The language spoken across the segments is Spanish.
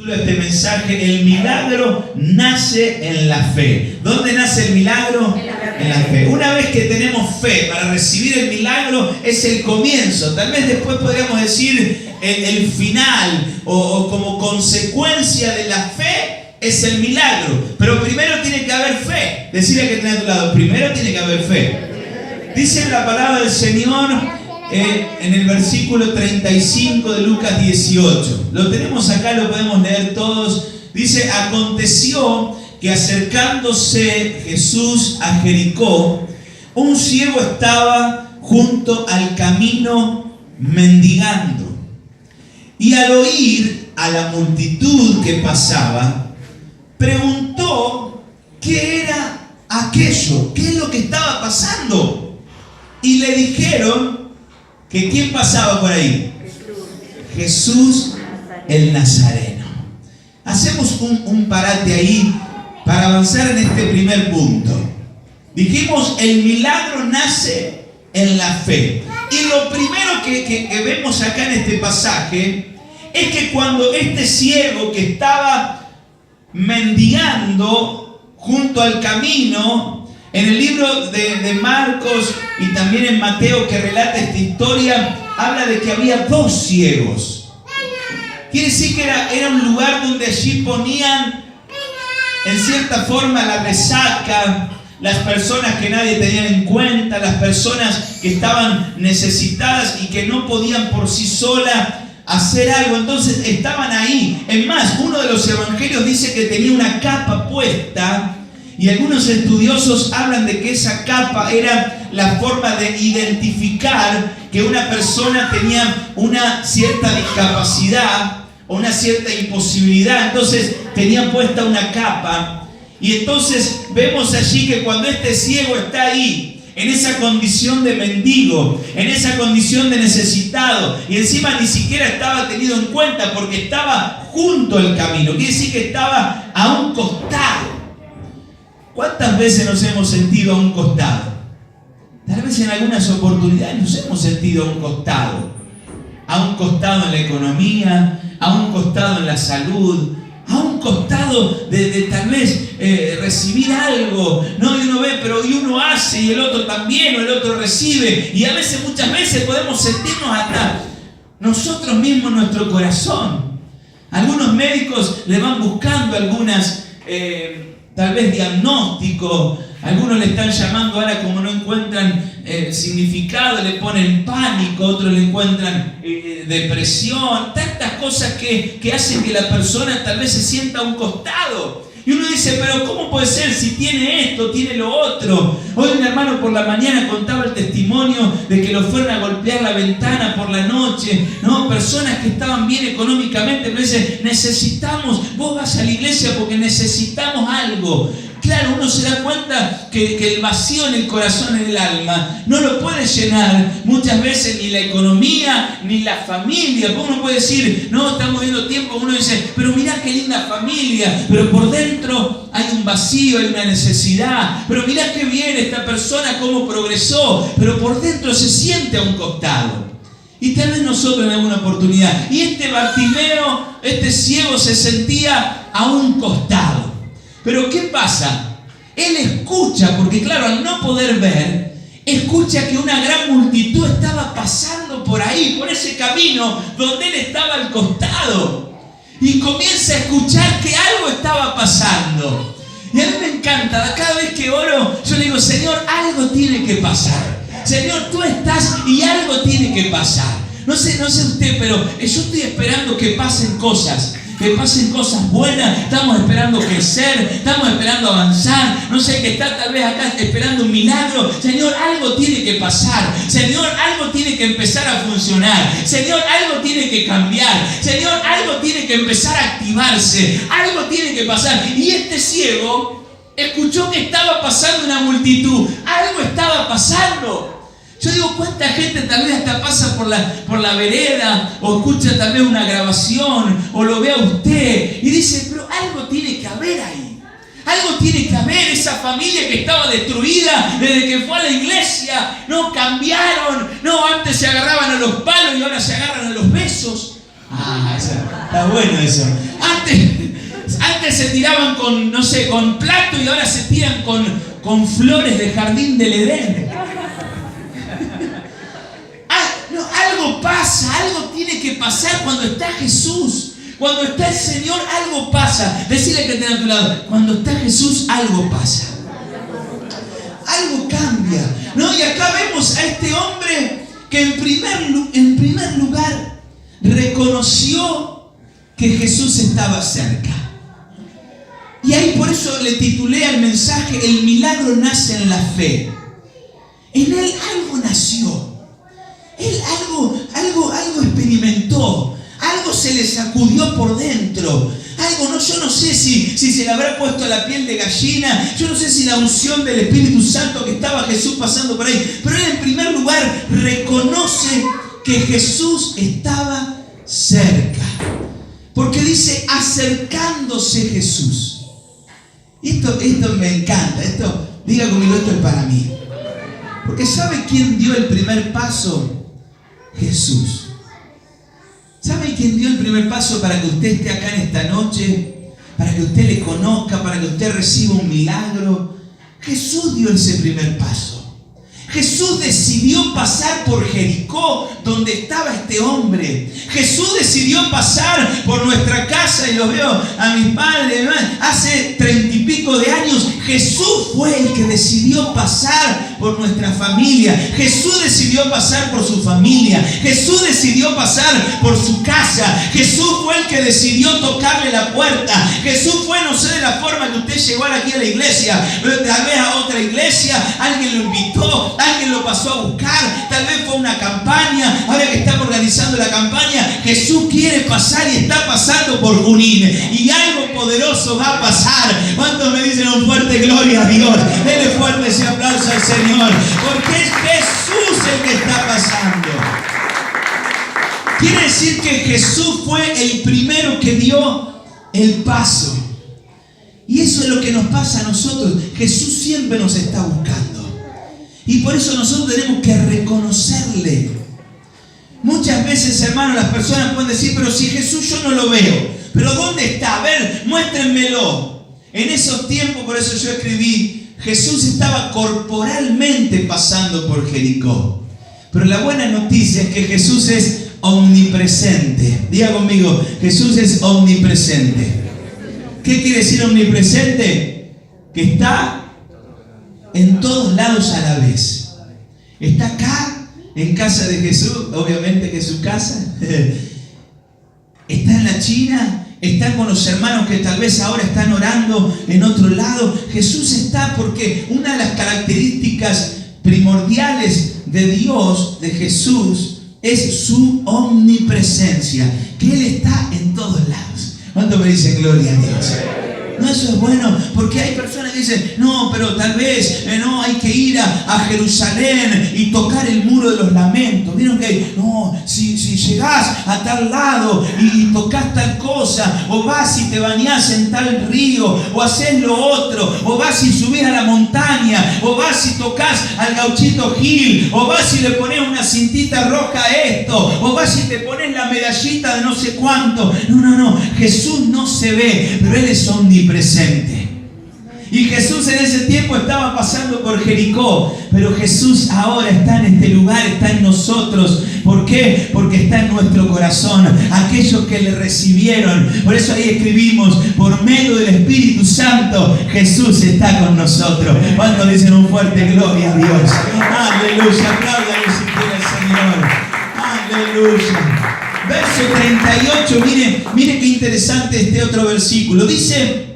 Este mensaje, el milagro nace en la fe. ¿Dónde nace el milagro? En la fe. Una vez que tenemos fe para recibir el milagro, es el comienzo. Tal vez después podríamos decir el final o como consecuencia de la fe es el milagro. Pero primero tiene que haber fe. Decirle que tiene a tu lado, primero tiene que haber fe. Dice la palabra del Señor en el versículo 35 de Lucas 18. Lo tenemos acá, lo podemos leer todos. Dice: aconteció que acercándose Jesús a Jericó, un ciego estaba junto al camino mendigando. Y al oír a la multitud que pasaba, preguntó qué era aquello, qué es lo que estaba pasando. Y le dijeron que ¿quién pasaba por ahí? Jesús el Nazareno. Hacemos un parate ahí para avanzar en este primer punto. Dijimos, el milagro nace en la fe. Y lo primero que vemos acá en este pasaje es que cuando este ciego que estaba mendigando junto al camino, en el libro de Marcos y también en Mateo, que relata esta historia, habla de que había dos ciegos. Quiere decir que era un lugar donde allí ponían en cierta forma la resaca, las personas que nadie tenía en cuenta, las personas que estaban necesitadas y que no podían por sí solas hacer algo. Entonces estaban ahí. Es más, uno de los evangelios dice que tenía una capa puesta. Y algunos estudiosos hablan de que esa capa era la forma de identificar que una persona tenía una cierta discapacidad o una cierta imposibilidad. Entonces tenía puesta una capa. Y entonces vemos allí que cuando este ciego está ahí, en esa condición de mendigo, en esa condición de necesitado, y encima ni siquiera estaba tenido en cuenta porque estaba junto al camino, quiere decir que estaba a un costado. ¿Cuántas veces nos hemos sentido a un costado? Tal vez en algunas oportunidades nos hemos sentido a un costado. A un costado en la economía, a un costado en la salud, a un costado de tal vez recibir algo, ¿no? Y uno ve, pero y uno hace y el otro también, o el otro recibe. Y a veces, muchas veces podemos sentirnos hasta nosotros mismos en nuestro corazón. Algunos médicos le van buscando algunas tal vez diagnóstico, algunos le están llamando ahora, como no encuentran significado, le ponen pánico, otros le encuentran depresión, tantas cosas que hacen que la persona tal vez se sienta a un costado. Y uno dice, pero ¿cómo puede ser si tiene esto, tiene lo otro? Hoy un hermano por la mañana contaba el testimonio de que lo fueron a golpear la ventana por la noche, ¿no? Personas que estaban bien económicamente, pero dicen, necesitamos, vos vas a la iglesia porque necesitamos algo. Claro, uno se da cuenta que el vacío en el corazón, en el alma, no lo puede llenar muchas veces ni la economía, ni la familia. Uno puede decir, no, estamos viendo tiempo, uno dice, pero mirá qué linda familia, pero por dentro hay un vacío, hay una necesidad. Pero mirá qué bien esta persona, cómo progresó, pero por dentro se siente a un costado. Y tal vez nosotros en alguna oportunidad, y este Bartimeo, este ciego, se sentía a un costado. Pero ¿qué pasa? Él escucha, porque claro, al no poder ver, escucha que una gran multitud estaba pasando por ahí, por ese camino donde él estaba al costado. Y comienza a escuchar que algo estaba pasando. Y a mí me encanta, cada vez que oro, yo le digo, Señor, algo tiene que pasar. Señor, tú estás y algo tiene que pasar. No sé usted, pero yo estoy esperando que pasen cosas. Que pasen cosas buenas, estamos esperando crecer, estamos esperando avanzar, no sé, que está tal vez acá esperando un milagro. Señor, algo tiene que pasar, Señor, algo tiene que empezar a funcionar, Señor, algo tiene que cambiar, Señor, algo tiene que empezar a activarse, algo tiene que pasar. Y este ciego escuchó que estaba pasando una multitud, algo estaba pasando. Yo digo, ¿cuánta gente tal vez hasta pasa por la vereda o escucha tal vez una grabación o lo ve a usted y dice, pero algo tiene que haber ahí? Algo tiene que haber. Esa familia que estaba destruida desde que fue a la iglesia, no cambiaron, no, antes se agarraban a los palos y ahora se agarran a los besos. Está bueno eso. Antes Antes se tiraban con, no sé, con plato y ahora se tiran con flores de jardín del Edén. Algo pasa, algo tiene que pasar cuando está Jesús. Cuando está el Señor, algo pasa. Decirle que tenga a tu lado, cuando está Jesús, algo pasa. Algo cambia, ¿no? Y acá vemos a este hombre que en primer lugar reconoció que Jesús estaba cerca. Y ahí por eso le titulé al mensaje, el milagro nace en la fe. En él algo nació. Él algo experimentó. Algo se le sacudió por dentro. Algo, no, yo no sé si se le habrá puesto la piel de gallina. Yo no sé si la unción del Espíritu Santo que estaba Jesús pasando por ahí. Pero él en primer lugar reconoce que Jesús estaba cerca. Porque dice, acercándose Jesús. Esto me encanta. Diga conmigo, esto es para mí. Porque ¿sabe quién dio el primer paso? Jesús. ¿Sabe quién dio el primer paso para que usted esté acá en esta noche? Para que usted le conozca, para que usted reciba un milagro. Jesús dio ese primer paso. Jesús decidió pasar por Jericó, donde estaba este hombre. Jesús decidió pasar por nuestra casa, y lo veo a mis padres, hace 30 y pico de años. Jesús fue el que decidió pasar por nuestra familia. Jesús decidió pasar por su familia. Jesús decidió pasar por su casa. Jesús fue el que decidió tocarle la puerta. Jesús fue, no sé de la forma que usted llegó aquí a la iglesia, pero tal vez a otra iglesia, alguien lo invitó, alguien lo pasó a buscar, tal vez fue una campaña. Ahora que estamos organizando la campaña, Jesús quiere pasar y está pasando por Junín, y algo poderoso va a pasar. ¿Cuántos me dicen un fuerte gloria a Dios? Denle fuerte ese aplauso al Señor, porque es Jesús el que está pasando. Quiere decir que Jesús fue el primero que dio el paso. Y eso es lo que nos pasa a nosotros. Jesús siempre nos está buscando. Y por eso nosotros tenemos que reconocerle. Muchas veces, hermanos, las personas pueden decir, pero si Jesús yo no lo veo. ¿Pero dónde está? A ver, muéstrenmelo. En esos tiempos, por eso yo escribí, Jesús estaba corporalmente pasando por Jericó. Pero la buena noticia es que Jesús es omnipresente. Diga conmigo, Jesús es omnipresente. ¿Qué quiere decir omnipresente? Que está en todos lados a la vez. Está acá, en casa de Jesús, obviamente que es su casa. Está en la China, está con los hermanos que tal vez ahora están orando en otro lado. Jesús está porque una de las características primordiales de Dios, de Jesús, es su omnipresencia, que Él está en todos lados. ¿Cuánto me dicen gloria a Dios? No, eso es bueno, porque hay personas que dicen, no, pero tal vez, no, hay que ir a Jerusalén y tocar el muro de los lamentos. Vieron que, no, si llegás a tal lado y tocas tal cosa, o vas y te bañás en tal río, o haces lo otro, o vas y subís a la montaña, o vas y tocas al Gauchito Gil, o vas y le pones una cintita roja a esto, o vas y te pones la medallita de no sé cuánto. No, Jesús no se ve, pero Él es omnipresente. Y Jesús en ese tiempo estaba pasando por Jericó, pero Jesús ahora está en este lugar, está en nosotros. ¿Por qué? Porque está en nuestro corazón, aquellos que le recibieron. Por eso ahí escribimos, por medio del Espíritu Santo, Jesús está con nosotros. ¿Cuántos dicen un fuerte gloria a Dios? Aleluya, apláudale si quiere al Señor. Aleluya. Verso 38, mire qué interesante este otro versículo. Dice,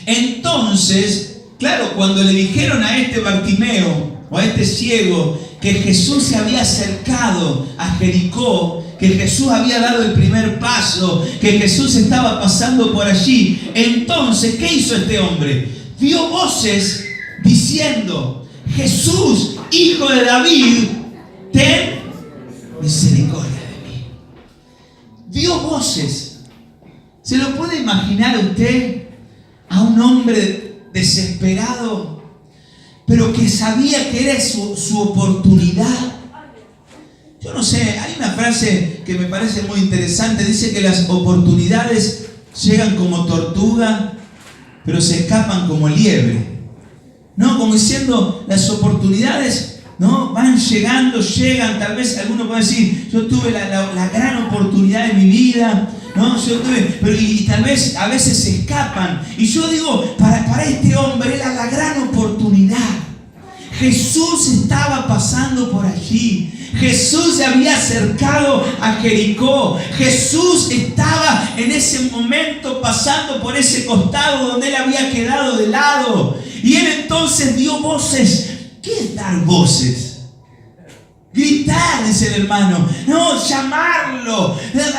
entonces, claro, cuando le dijeron a este Bartimeo, o a este ciego, que Jesús se había acercado a Jericó, que Jesús había dado el primer paso, que Jesús estaba pasando por allí, entonces, ¿qué hizo este hombre? Dio voces diciendo, Jesús, hijo de David, ten misericordia de mí. Dio voces. ¿Se lo puede imaginar usted a un hombre desesperado, pero que sabía que era su oportunidad? Yo no sé, hay una frase que me parece muy interesante, dice que las oportunidades llegan como tortuga, pero se escapan como liebre. No, como diciendo, las oportunidades, ¿no?, van llegando, llegan. Tal vez alguno puede decir, yo tuve la gran oportunidad de mi vida, ¿no? Yo tuve, pero y tal vez a veces se escapan. Y yo digo, para este hombre era la gran oportunidad. Jesús estaba pasando por allí. Jesús se había acercado a Jericó. Jesús estaba en ese momento pasando por ese costado donde él había quedado de lado. Y él entonces dio voces. ¿Qué es dar voces? Gritar, dice el hermano. No, llamarlo. Dar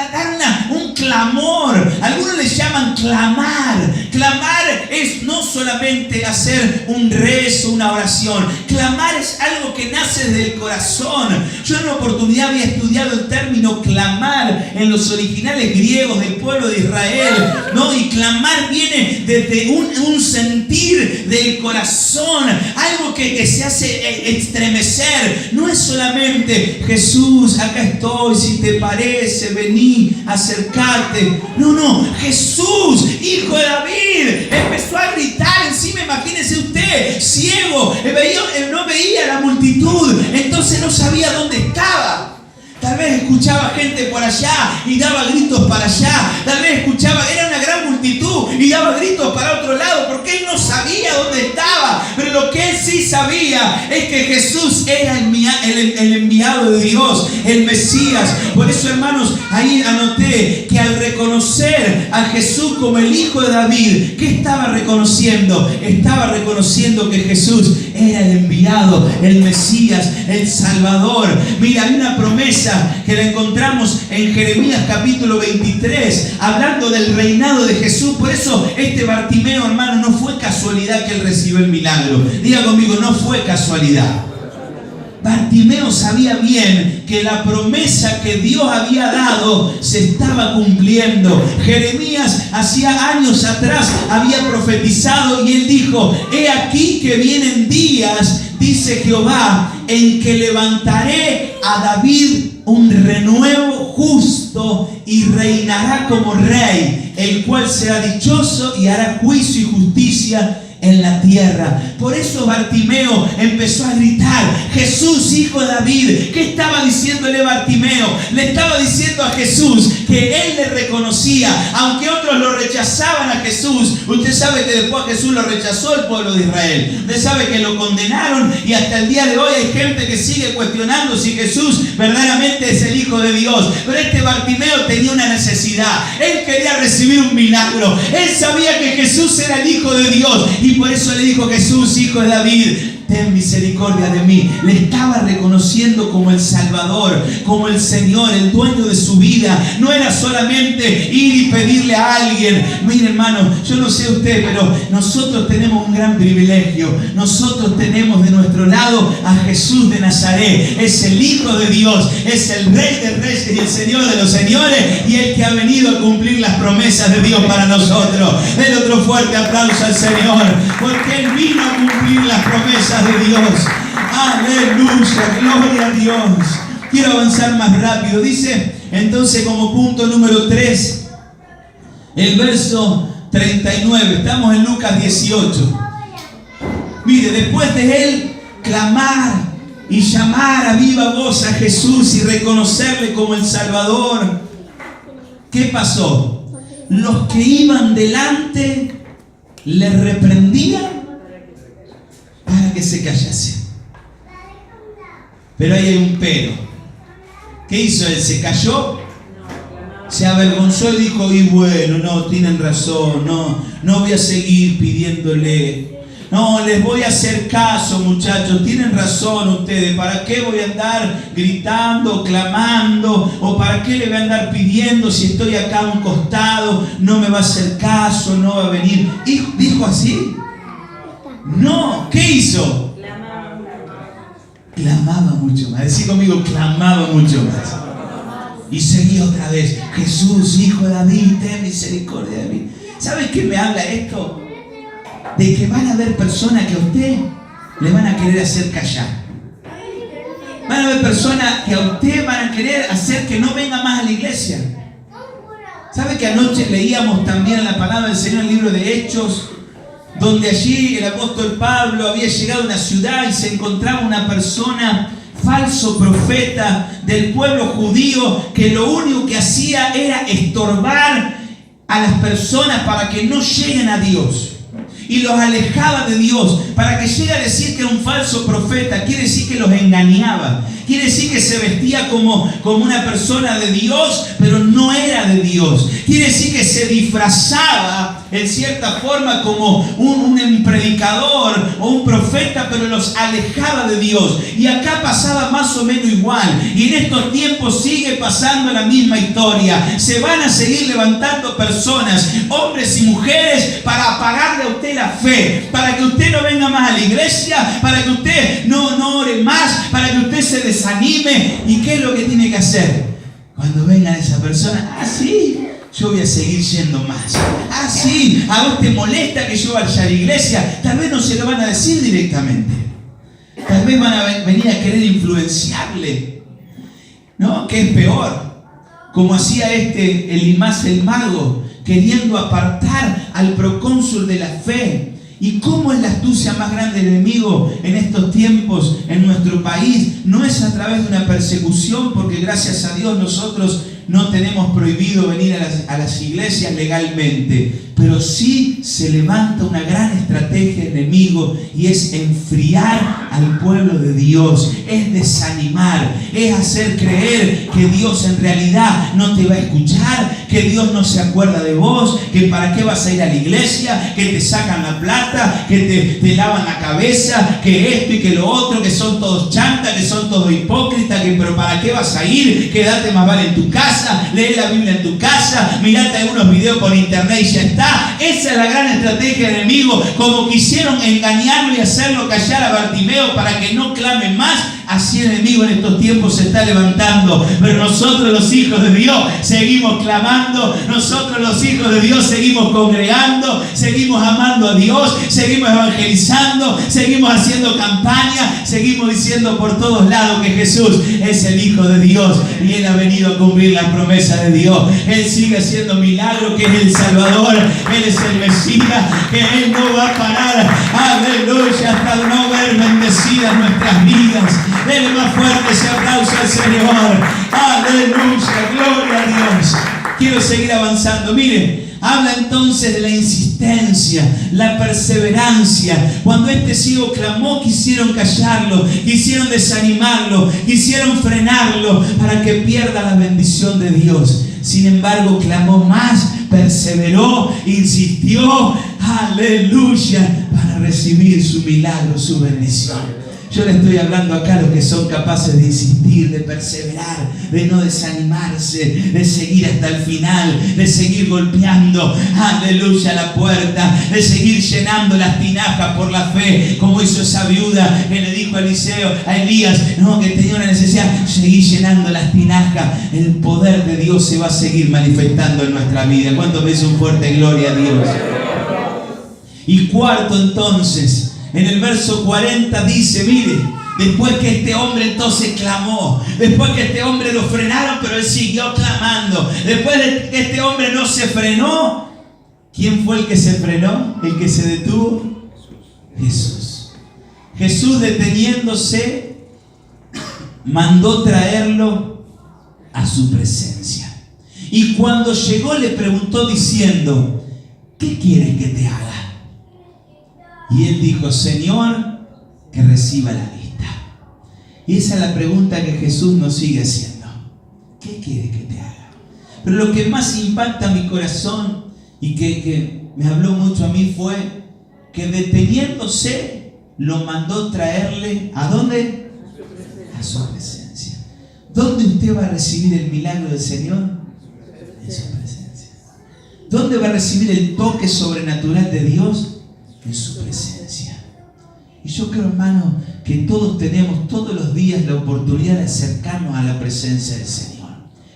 un clamor. Algunos le llaman clamar. Clamar es no solamente hacer un rezo, una oración. Clamar es algo que nace del corazón. Yo en una oportunidad había estudiado el término clamar en los originales griegos del pueblo de Israel, ¿no? Y clamar viene desde un sentir del corazón. Algo que se hace estremecer. No es solamente Jesús, acá estoy, si te parece, vení, acercate. No, Jesús, hijo de David, empezó a gritar encima. Imagínese usted, ciego, no veía la multitud, entonces no sabía dónde estaba. Tal vez escuchaba gente por allá y daba gritos para allá. Tal vez escuchaba, era una gran multitud y daba gritos para otro lado, porque él no sabía dónde estaba. Pero lo que él sí sabía es que Jesús era el enviado de Dios, el Mesías. Por eso, hermanos, ahí anoté que al reconocer a Jesús como el Hijo de David, ¿qué estaba reconociendo? Estaba reconociendo que Jesús era el enviado, el Mesías, el Salvador. Mira, hay una promesa que la encontramos en Jeremías capítulo 23, hablando del reinado de Jesús. Por eso este Bartimeo, hermano, no fue casualidad que él recibió el milagro. Diga conmigo, no fue casualidad. Bartimeo sabía bien que la promesa que Dios había dado se estaba cumpliendo. Jeremías hacía años atrás había profetizado y él dijo: he aquí que vienen días, dice Jehová, en que levantaré a David un renuevo justo y reinará como rey, el cual será dichoso y hará juicio y justicia en la tierra. Por eso Bartimeo empezó a gritar: Jesús, hijo de David. ¿Qué estaba diciéndole Bartimeo? Le estaba diciendo a Jesús que él le reconocía, aunque otros lo rechazaban a Jesús. Usted sabe que después Jesús lo rechazó el pueblo de Israel. Usted sabe que lo condenaron y hasta el día de hoy hay gente que sigue cuestionando si Jesús verdaderamente es el Hijo de Dios. Pero este Bartimeo tenía una necesidad. Él quería recibir un milagro. Él sabía que Jesús era el Hijo de Dios y por eso le dijo: Jesús, hijo de David, ten misericordia de mí. Le estaba reconociendo como el Salvador, como el Señor, el dueño de su vida. No era solamente ir y pedirle a alguien. Mire, hermano, yo no sé usted, pero nosotros tenemos un gran privilegio. Nosotros tenemos de nuestro lado a Jesús de Nazaret. Es el Hijo de Dios, es el Rey de Reyes y el Señor de los señores, y el que ha venido a cumplir las promesas de Dios para nosotros. Den otro fuerte aplauso al Señor, porque Él vino a cumplir las promesas de Dios. Aleluya, gloria a Dios. Quiero avanzar más rápido. Dice entonces, como punto número 3, el verso 39. Estamos en Lucas 18. Mire, después de él clamar y llamar a viva voz a Jesús y reconocerle como el Salvador, ¿qué pasó? Los que iban delante le reprendían para que se callase. Pero ahí hay un pero. ¿Qué hizo él? ¿Se cayó? Se avergonzó y dijo: y bueno, no, tienen razón, no voy a seguir pidiéndole. No, les voy a hacer caso, muchachos, tienen razón ustedes. ¿Para qué voy a andar gritando, clamando? ¿O para qué le voy a andar pidiendo si estoy acá a un costado? No me va a hacer caso, no va a venir. ¿Dijo así? No, ¿qué hizo? Clamaba mucho más. Decí conmigo, clamaba mucho más. Y seguía otra vez: Jesús, hijo de David, ten misericordia de mí. ¿Sabes qué me habla esto? De que van a haber personas que a usted le van a querer hacer callar. Van a haber personas que a usted van a querer hacer que no venga más a la iglesia. ¿Sabe que anoche leíamos también la palabra del Señor en el libro de Hechos? Donde allí el apóstol Pablo había llegado a una ciudad y se encontraba una persona, falso profeta del pueblo judío, que lo único que hacía era estorbar a las personas para que no lleguen a Dios. Y los alejaba de Dios. Para que llegue a decir que era un falso profeta, quiere decir que los engañaba. Quiere decir que se vestía como una persona de Dios, pero no era de Dios. Quiere decir que se disfrazaba en cierta forma como un predicador o un profeta, pero los alejaba de Dios. Y acá pasaba más o menos igual. Y en estos tiempos sigue pasando la misma historia. Se van a seguir levantando personas, hombres y mujeres, para apagarle a usted la fe, para que usted no venga más a la iglesia, para que usted no ore más, para que usted se desanime. ¿Y qué es lo que tiene que hacer? Cuando venga esa persona, sí, yo voy a seguir yendo más. Sí, a vos te molesta que yo vaya a la iglesia. Tal vez no se lo van a decir directamente. Tal vez van a venir a querer influenciarle, ¿no? Que es peor. Como hacía Elimás el mago, queriendo apartar al procónsul de la fe. ¿Y cómo es la astucia más grande del enemigo en estos tiempos en nuestro país? No es a través de una persecución, porque gracias a Dios nosotros no tenemos prohibido venir a las iglesias legalmente, pero sí se levanta una gran estrategia enemigo, y es enfriar al pueblo de Dios, es desanimar, es hacer creer que Dios en realidad no te va a escuchar, que Dios no se acuerda de vos, que para qué vas a ir a la iglesia, que te sacan la plata, que te lavan la cabeza, que esto y que lo otro, que son todos chantas, que son todos hipócritas, que pero para qué vas a ir, quédate más vale en tu casa, lee la Biblia en tu casa, mirate algunos videos por internet y ya está. Esa es la gran estrategia del enemigo. Como quisieron engañarlo y hacerlo callar a Bartimeo para que no clame más, así el enemigo en estos tiempos se está levantando. Pero nosotros los hijos de Dios seguimos clamando, nosotros los hijos de Dios seguimos congregando, seguimos amando a Dios, seguimos evangelizando, seguimos haciendo campaña, seguimos diciendo por todos lados que Jesús es el Hijo de Dios y Él ha venido a cumplir la promesa de Dios. Él sigue haciendo milagros, que es el Salvador, Él es el Mesías, que Él no va a parar, aleluya, hasta no ver bendecidas nuestras vidas. Denle más fuerte ese aplauso al Señor. Aleluya, gloria a Dios. Quiero seguir avanzando. Mire, habla entonces de la insistencia, la perseverancia. Cuando este ciego clamó, quisieron callarlo, quisieron desanimarlo, quisieron frenarlo para que pierda la bendición de Dios. Sin embargo, clamó más, perseveró, insistió, aleluya, para recibir su milagro, su bendición. Yo le estoy hablando acá a los que son capaces de insistir, de perseverar, de no desanimarse, de seguir hasta el final, de seguir golpeando, aleluya, la puerta, de seguir llenando las tinajas por la fe, como hizo esa viuda que le dijo a Elías, no, que tenía una necesidad. Seguir llenando las tinajas. El poder de Dios se va a seguir manifestando en nuestra vida. ¿Cuántos veces un fuerte gloria a Dios? Y cuarto, entonces, en el verso 40 dice, mire, después que este hombre entonces clamó, después que este hombre lo frenaron, pero él siguió clamando, después de que este hombre no se frenó, ¿quién fue el que se frenó? ¿El que se detuvo? Jesús. Jesús, deteniéndose, mandó traerlo a su presencia. Y cuando llegó le preguntó diciendo, ¿qué quieres que te haga? Y él dijo, Señor, que reciba la vista. Y esa es la pregunta que Jesús nos sigue haciendo. ¿Qué quiere que te haga? Pero lo que más impacta mi corazón y que me habló mucho a mí fue que deteniéndose lo mandó traerle, ¿a dónde? A su presencia. ¿Dónde usted va a recibir el milagro del Señor? En su presencia. ¿Dónde va a recibir el toque sobrenatural de Dios? En su presencia. Y yo creo, hermano, que todos tenemos todos los días la oportunidad de acercarnos a la presencia del Señor.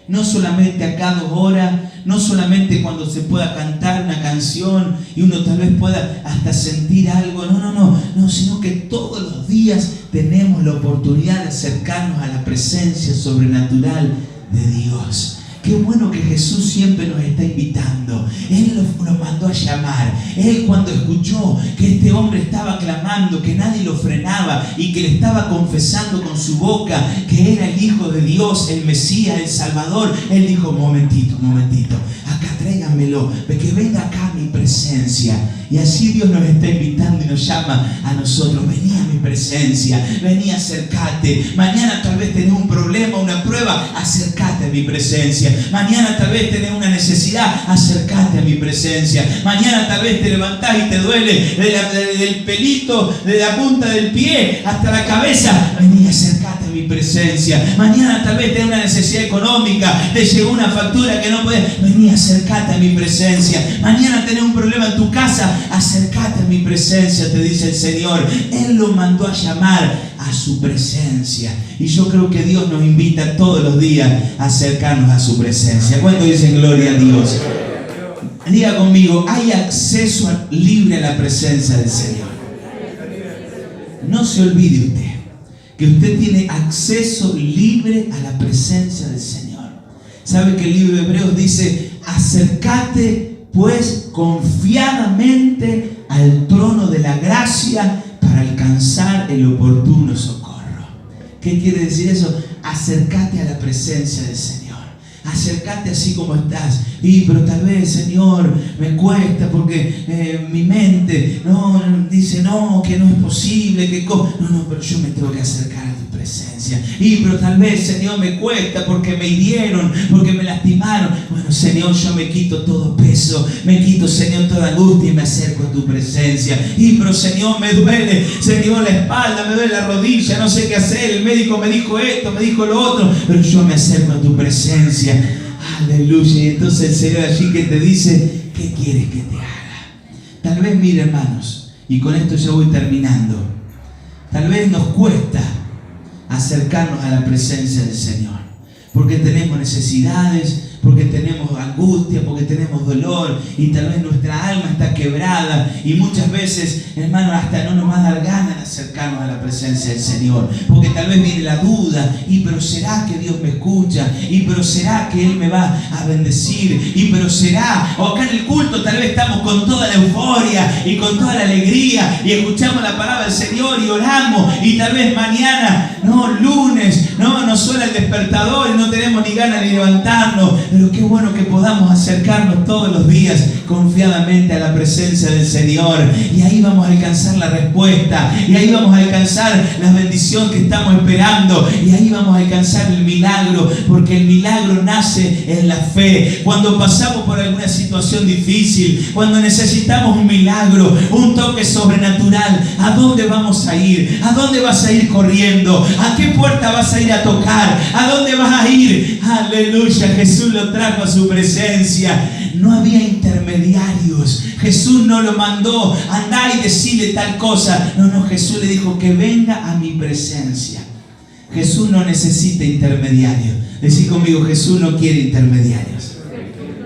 No solamente acá 2 horas, no solamente cuando se pueda cantar una canción y uno tal vez pueda hasta sentir algo, no, sino que todos los días tenemos la oportunidad de acercarnos a la presencia sobrenatural de Dios. Qué bueno que Jesús siempre nos está invitando. Él nos mandó a llamar. Él, cuando escuchó que este hombre estaba clamando, que nadie lo frenaba y que le estaba confesando con su boca que era el Hijo de Dios, el Mesías, el Salvador, Él dijo: momentito, acá tráiganmelo, que venga acá a mi presencia. Y así Dios nos está invitando y nos llama a nosotros: vení a mi presencia, vení, acércate. Mañana tal vez tenés un problema, una prueba, acércate a mi presencia. Mañana tal vez tenés una necesidad, acércate a mi presencia. Mañana tal vez te levantás y te duele del pelito, de la punta del pie hasta la cabeza, vení, acércate a mi presencia. Mañana tal vez tenés una necesidad económica, te llegó una factura que no podés, vení, acércate a mi presencia. Mañana tenés un problema en tu casa, acércate a mi presencia, te dice el Señor. Él lo mandó a llamar a su presencia. Y yo creo que Dios nos invita todos los días a acercarnos a su presencia. ¿Cuántos dicen gloria a Dios? Diga conmigo: hay acceso libre a la presencia del Señor. No se olvide usted que usted tiene acceso libre a la presencia del Señor. ¿Sabe que el libro de Hebreos dice: acércate pues confiadamente al trono de la gracia para alcanzar el oportuno socorro? ¿Qué quiere decir eso? Acércate a la presencia del Señor. Acércate así como estás. Pero tal vez, Señor, me cuesta porque mi mente dice que no es posible. Pero yo me tengo que acercar a tu presencia. Pero tal vez, Señor, me cuesta porque me hirieron, porque me lastimaron. Bueno, Señor, yo me quito todo peso, me quito, Señor, toda angustia y me acerco a tu presencia. Pero, Señor, me duele, Señor, la espalda, me duele la rodilla, no sé qué hacer. El médico me dijo esto, me dijo lo otro, pero yo me acerco a tu presencia. Aleluya. Y entonces el Señor allí que te dice: ¿qué quieres que te haga? Tal vez, mire, hermanos, y con esto ya voy terminando, tal vez nos cuesta acercarnos a la presencia del Señor porque tenemos necesidades, porque tenemos angustia, porque tenemos dolor, y tal vez nuestra alma está quebrada, y muchas veces, hermano, hasta no nos va a dar ganas de acercarnos a la presencia del Señor, porque tal vez viene la duda: pero ¿será que Dios me escucha? Pero ¿será que Él me va a bendecir? Pero ¿será? O acá en el culto tal vez estamos con toda la euforia y con toda la alegría y escuchamos la palabra del Señor y oramos, y tal vez mañana, lunes, nos suena el despertador y no tenemos ni ganas de levantarnos. Pero qué bueno que podamos acercarnos todos los días confiadamente a la presencia del Señor, y ahí vamos a alcanzar la respuesta, y ahí vamos a alcanzar la bendición que estamos esperando, y ahí vamos a alcanzar el milagro, porque el milagro nace en la fe. Cuando pasamos por alguna situación difícil, cuando necesitamos un milagro, un toque sobrenatural, ¿a dónde vamos a ir? ¿A dónde vas a ir corriendo? ¿A qué puerta vas a ir a tocar? ¿A dónde vas a ir? Aleluya. Jesús lo trajo a su presencia. No había intermediarios. Jesús no lo mandó: andá y decirle tal cosa. Jesús le dijo: que venga a mi presencia. Jesús no necesita intermediarios. Decí conmigo: Jesús no quiere intermediarios.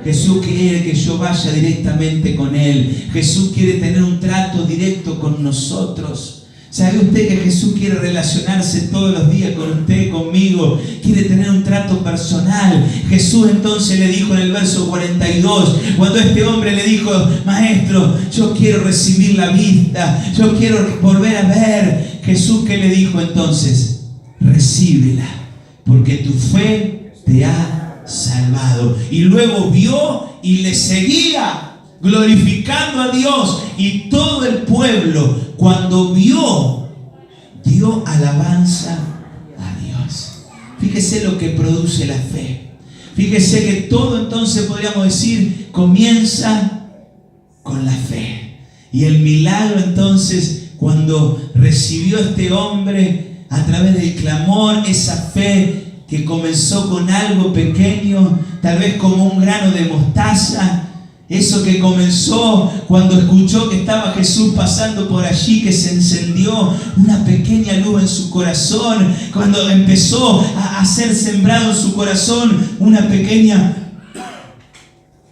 Jesús quiere que yo vaya directamente con Él. Jesús quiere tener un trato directo con nosotros. ¿Sabe usted que Jesús quiere relacionarse todos los días con usted, conmigo? Quiere tener un trato personal. Jesús entonces le dijo en el verso 42, cuando este hombre le dijo: Maestro, yo quiero recibir la vista, yo quiero volver a ver. Jesús, ¿qué le dijo entonces? Recíbela, porque tu fe te ha salvado. Y luego vio y le seguía, glorificando a Dios, y todo el pueblo, cuando vio, dio alabanza a Dios. Fíjese lo que produce la fe. Fíjese que todo, entonces, podríamos decir, comienza con la fe. Y el milagro, entonces, cuando recibió este hombre a través del clamor, esa fe que comenzó con algo pequeño, tal vez como un grano de mostaza, eso que comenzó cuando escuchó que estaba Jesús pasando por allí, que se encendió una pequeña luz en su corazón, cuando empezó a ser sembrado en su corazón una pequeña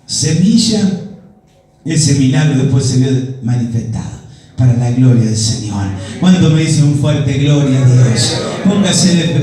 semilla, ese milagro después se vio manifestado para la gloria del Señor. ¿Cuánto me dicen un fuerte gloria a Dios? Póngase de